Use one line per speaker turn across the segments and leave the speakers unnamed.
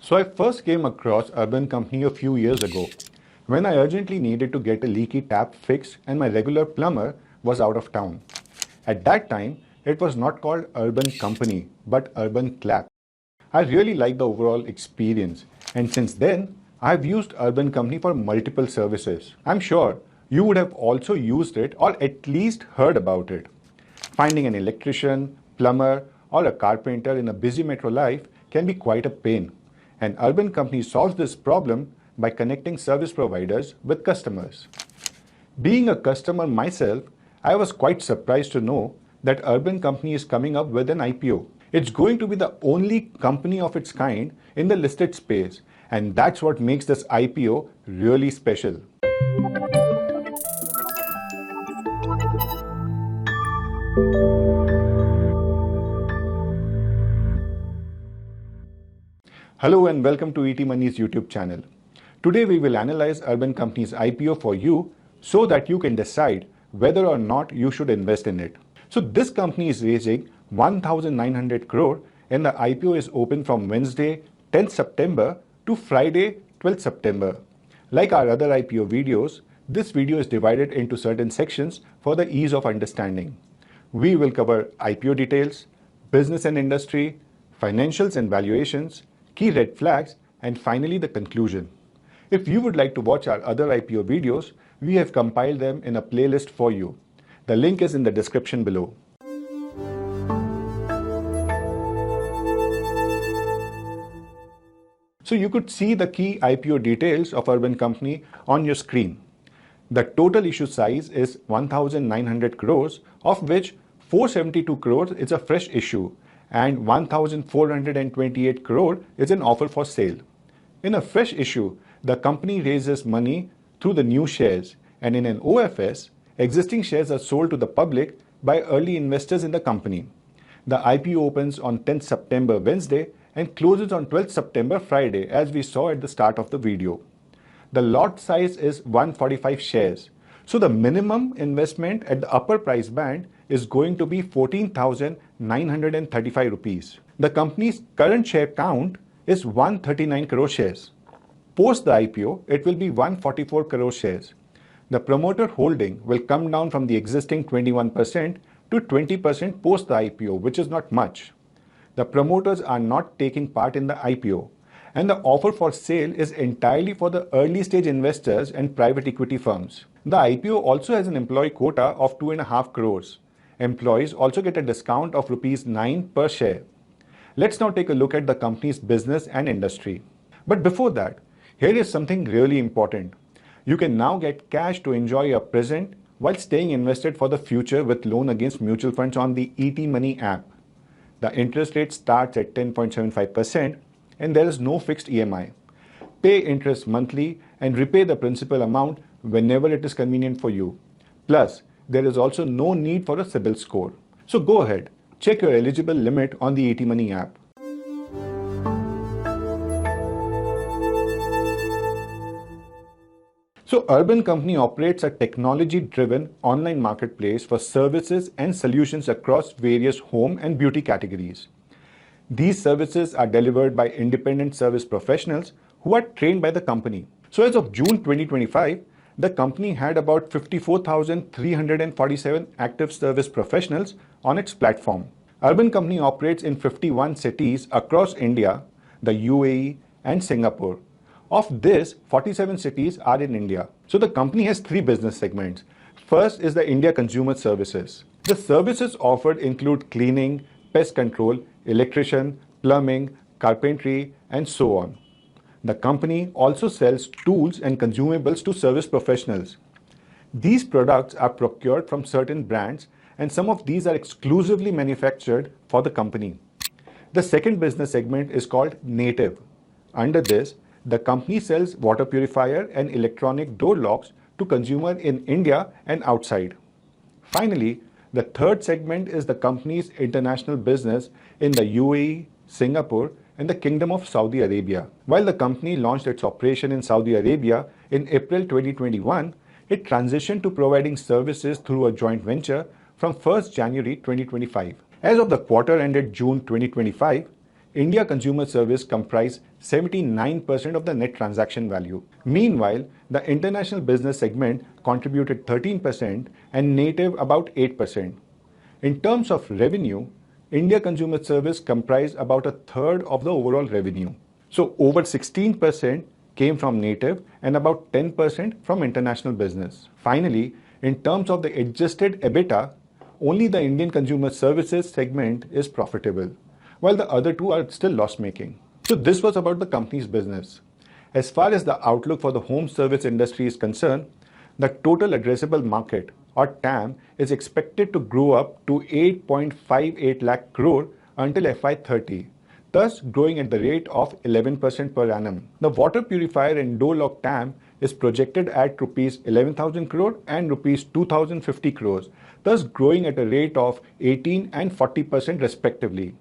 So I first came across Urban Company a few years ago when I urgently needed to get a leaky tap fixed and my regular plumber was out of town. At that time, it was not called Urban Company but Urban Clap. I really liked the overall experience, and since then, I've used Urban Company for multiple services. I'm sure you would have also used it or at least heard about it. Finding an electrician, plumber, or a carpenter in a busy metro life can be quite a pain. And Urban Company solves this problem by connecting service providers with customers. Being a customer myself, I was quite surprised to know that Urban Company is coming up with an IPO. It's going to be the only company of its kind in the listed space, and that's what makes this IPO really special. Hello and welcome to ET Money's YouTube channel. Today we will analyze Urban Company's IPO for you so that you can decide whether or not you should invest in it. So this company is raising 1,900 crore and the IPO is open from Wednesday 10th September to Friday 12th September. Like our other IPO videos, this video is divided into certain sections for the ease of understanding. We will cover IPO details, business and industry, financials and valuations, key red flags, and finally the conclusion. If you would like to watch our other IPO videos, we have compiled them in a playlist for you. The link is in the description below. So you could see the key IPO details of Urban Company on your screen. The total issue size is 1,900 crores, of which 472 crores is a fresh issue and 1,428 crore is an offer for sale. In a fresh issue, the company raises money through the new shares, and in an OFS, existing shares are sold to the public by early investors in the company. The IPO opens on 10th September Wednesday and closes on 12th September Friday, as we saw at the start of the video. The lot size is 145 shares. So the minimum investment at the upper price band is going to be 14,935 rupees. The company's current share count is 139 crore shares. Post the IPO, it will be 144 crore shares. The promoter holding will come down from the existing 21% to 20% post the IPO, which is not much. The promoters are not taking part in the IPO, and the offer for sale is entirely for the early stage investors and private equity firms. The IPO also has an employee quota of 2.5 crores. Employees also get a discount of Rs 9 per share. Let's now take a look at the company's business and industry. But before that, here is something really important. You can now get cash to enjoy your present while staying invested for the future with loan against mutual funds on the ET Money app. The interest rate starts at 10.75% and there is no fixed EMI. Pay interest monthly and repay the principal amount whenever it is convenient for you. Plus, there is also no need for a CIBIL score. So go ahead, check your eligible limit on the ET Money app. So Urban Company operates a technology-driven online marketplace for services and solutions across various home and beauty categories. These services are delivered by independent service professionals who are trained by the company. So as of June 2025, the company had about 54,347 active service professionals on its platform. Urban Company operates in 51 cities across India, the UAE, and Singapore. Of this, 47 cities are in India. So the company has three business segments. First is the India Consumer Services. The services offered include cleaning, pest control, electrician, plumbing, carpentry, and so on. The company also sells tools and consumables to service professionals. These products are procured from certain brands, and some of these are exclusively manufactured for the company. The second business segment is called Native. Under this, the company sells water purifier and electronic door locks to consumers in India and outside. Finally, the third segment is the company's international business in the UAE, Singapore, and the Kingdom of Saudi Arabia. While the company launched its operation in Saudi Arabia in April 2021, it transitioned to providing services through a joint venture from 1st January 2025. As of the quarter ended June 2025, India consumer service comprised 79% of the net transaction value. Meanwhile, the international business segment contributed 13% and native about 8%. In terms of revenue, India consumer service comprised about a third of the overall revenue. So over 16% came from native and about 10% from international business. Finally, in terms of the adjusted EBITDA, only the Indian consumer services segment is profitable, while the other two are still loss-making. So this was about the company's business. As far as the outlook for the home service industry is concerned, the total addressable market, or TAM, is expected to grow up to 8.58 lakh crore until FY30, thus growing at the rate of 11% per annum. The water purifier and door lock TAM is projected at rupees 11,000 crore and rupees 2,050 crores, thus growing at a rate of 18 and 40% respectively.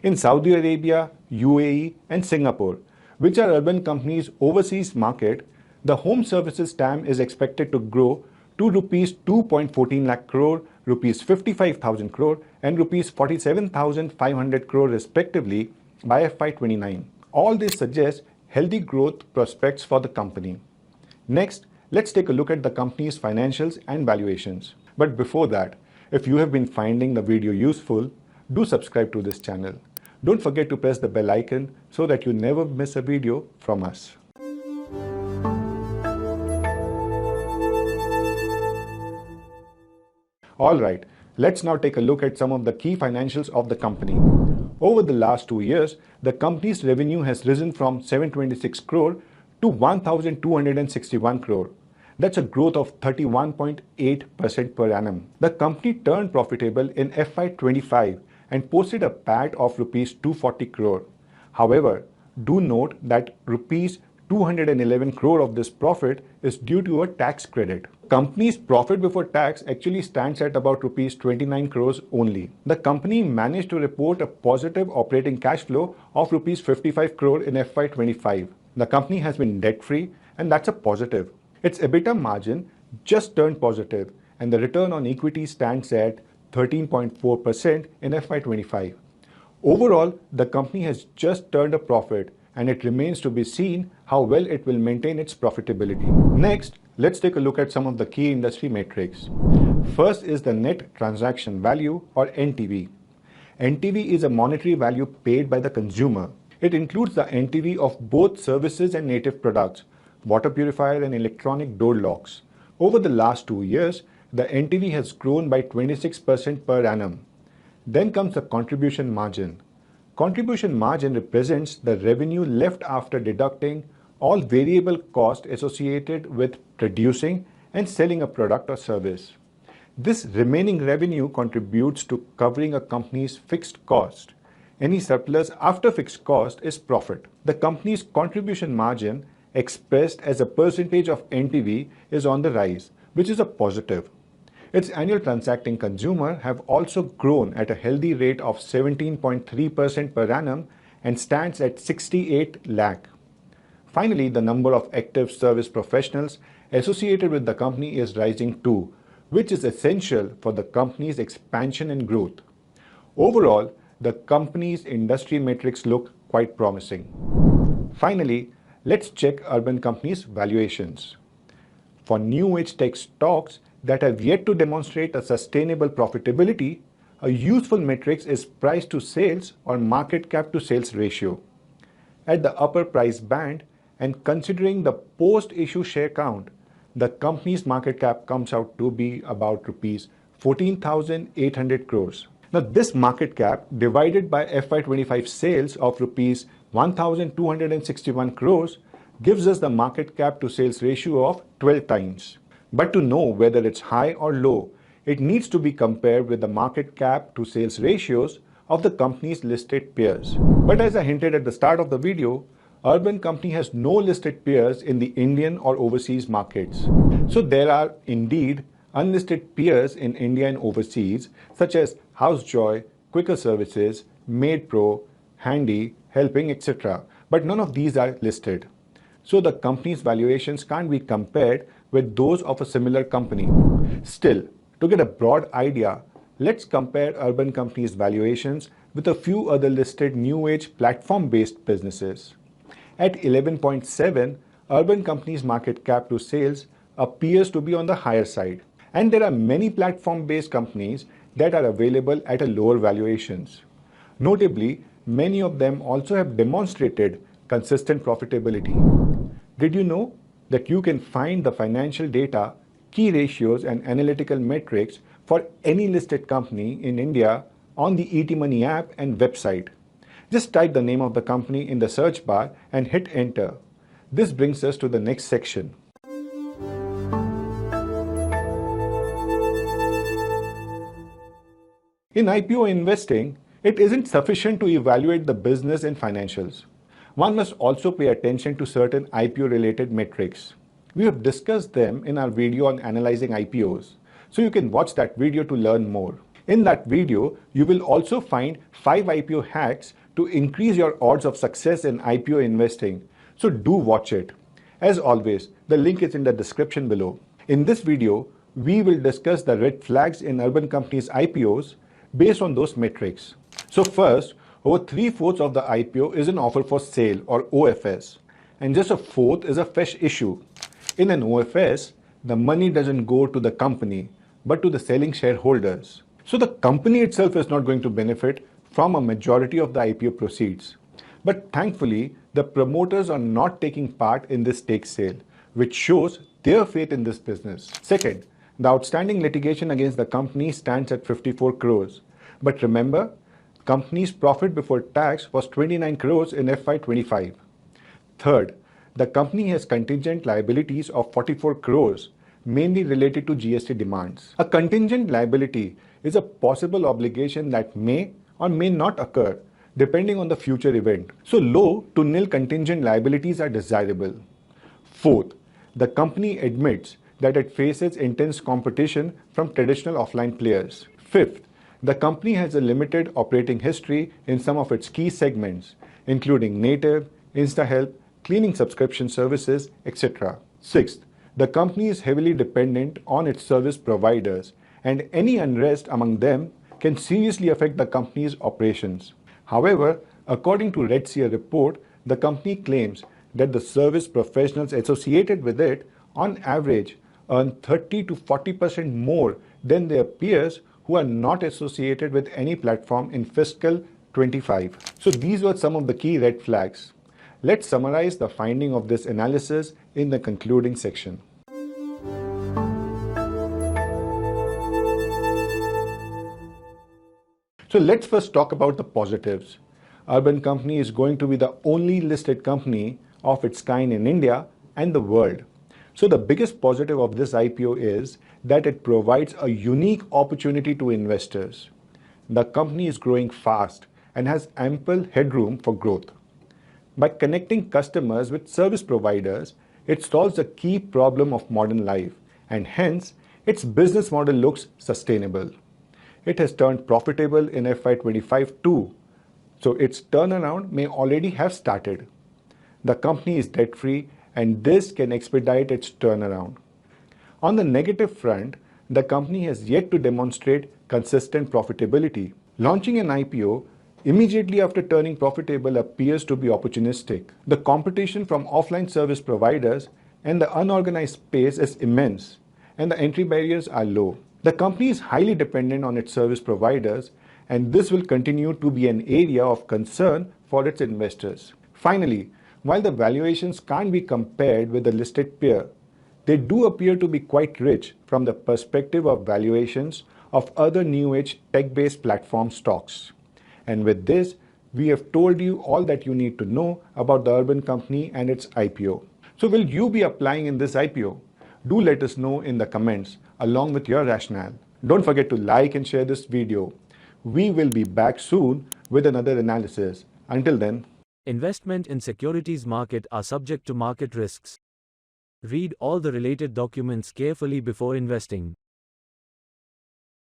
In Saudi Arabia, UAE, and Singapore, which are Urban Company's overseas market, the home services TAM is expected to grow to rupees 2.14 lakh crore, rupees 55,000 crore, and rupees 47,500 crore respectively by FY29. All this suggests healthy growth prospects for the company. Next, let's take a look at the company's financials and valuations. But before that, if you have been finding the video useful, do subscribe to this channel. Don't forget to press the bell icon so that you never miss a video from us. Alright, let's now take a look at some of the key financials of the company. Over the last 2 years, the company's revenue has risen from 726 crore to 1,261 crore. That's a growth of 31.8% per annum. The company turned profitable in FY25 and posted a PAT of rupees 240 crore. However, do note that rupees 211 crore of this profit is due to a tax credit. Company's profit before tax actually stands at about rupees 29 crores only. The company managed to report a positive operating cash flow of rupees 55 crore in FY25. The company has been debt-free, and that's a positive. Its EBITDA margin just turned positive, and the return on equity stands at 13.4% in FY25. Overall, the company has just turned a profit, and it remains to be seen how well it will maintain its profitability. Next, let's take a look at some of the key industry metrics. First is the net transaction value, or NTV. NTV is a monetary value paid by the consumer. It includes the NTV of both services and native products, water purifier and electronic door locks. Over the last 2 years, the NTV has grown by 26% per annum. Then comes the contribution margin. Contribution margin represents the revenue left after deducting all variable costs associated with producing and selling a product or service. This remaining revenue contributes to covering a company's fixed cost. Any surplus after fixed cost is profit. The company's contribution margin, expressed as a percentage of NTV, is on the rise, which is a positive. Its annual transacting consumer have also grown at a healthy rate of 17.3% per annum and stands at 68 lakh. Finally, the number of active service professionals associated with the company is rising too, which is essential for the company's expansion and growth. Overall, the company's industry metrics look quite promising. Finally, let's check Urban Company's valuations. For new age tech stocks that have yet to demonstrate a sustainable profitability, a useful metric is price to sales or market cap to sales ratio. At the upper price band and considering the post-issue share count, the company's market cap comes out to be about rupees 14,800 crores. Now this market cap divided by FY25 sales of rupees 1,261 crores gives us the market cap to sales ratio of 12 times. But to know whether it's high or low, it needs to be compared with the market cap to sales ratios of the company's listed peers. But as I hinted at the start of the video, Urban Company has no listed peers in the Indian or overseas markets. So there are indeed unlisted peers in India and overseas, such as HouseJoy, Quicker Services, MadePro, Handy, Helping, etc. But none of these are listed. So the company's valuations can't be compared with those of a similar company. Still, to get a broad idea, let's compare Urban Company's valuations with a few other listed new age platform-based businesses. At 11.7, Urban Company's market cap to sales appears to be on the higher side. And there are many platform-based companies that are available at a lower valuations. Notably, many of them also have demonstrated consistent profitability. Did you know that you can find the financial data, key ratios, and analytical metrics for any listed company in India on the ET Money app and website? Just type the name of the company in the search bar and hit enter. This brings us to the next section. In IPO investing, it isn't sufficient to evaluate the business and financials. One must also pay attention to certain IPO-related metrics. We have discussed them in our video on analyzing IPOs, so you can watch that video to learn more. In that video, you will also find 5 IPO hacks to increase your odds of success in IPO investing, so do watch it. As always, the link is in the description below. In this video, we will discuss the red flags in Urban Company's IPOs based on those metrics. So first, over 3/4 of the IPO is an offer for sale or OFS, and just a fourth is a fresh issue. In an OFS, the money doesn't go to the company, but to the selling shareholders. So the company itself is not going to benefit from a majority of the IPO proceeds. But thankfully, the promoters are not taking part in this stake sale, which shows their faith in this business. Second, the outstanding litigation against the company stands at 54 crores. But remember, company's profit before tax was 29 crores in FY25. Third, the company has contingent liabilities of 44 crores, mainly related to GST demands. A contingent liability is a possible obligation that may or may not occur depending on the future event. So low to nil contingent liabilities are desirable. Fourth, the company admits that it faces intense competition from traditional offline players. Fifth, the company has a limited operating history in some of its key segments, including native, InstaHelp, cleaning subscription services, etc. Sixth, the company is heavily dependent on its service providers, and any unrest among them can seriously affect the company's operations. However, according to Red Sea report, the company claims that the service professionals associated with it, on average, earn 30 to 40% more than their peers who are not associated with any platform in fiscal 25. So these were some of the key red flags. Let's summarize the finding of this analysis in the concluding section. So let's first talk about the positives. Urban Company is going to be the only listed company of its kind in India and the world. So the biggest positive of this IPO is that it provides a unique opportunity to investors. The company is growing fast and has ample headroom for growth. By connecting customers with service providers, it solves a key problem of modern life, and hence its business model looks sustainable. It has turned profitable in FY25 too, so its turnaround may already have started. The company is debt-free, and this can expedite its turnaround. On the negative front, the company has yet to demonstrate consistent profitability. Launching an IPO immediately after turning profitable appears to be opportunistic. The competition from offline service providers and the unorganized space is immense, and the entry barriers are low. The company is highly dependent on its service providers, and this will continue to be an area of concern for its investors. Finally, while the valuations can't be compared with the listed peer, they do appear to be quite rich from the perspective of valuations of other new age tech-based platform stocks. And with this, we have told you all that you need to know about the Urban Company and its IPO. So will you be applying in this IPO? Do let us know in the comments along with your rationale. Don't forget to like and share this video. We will be back soon with another analysis. Until then,
Investment in securities market are subject to market risks. Read all the related documents carefully before investing.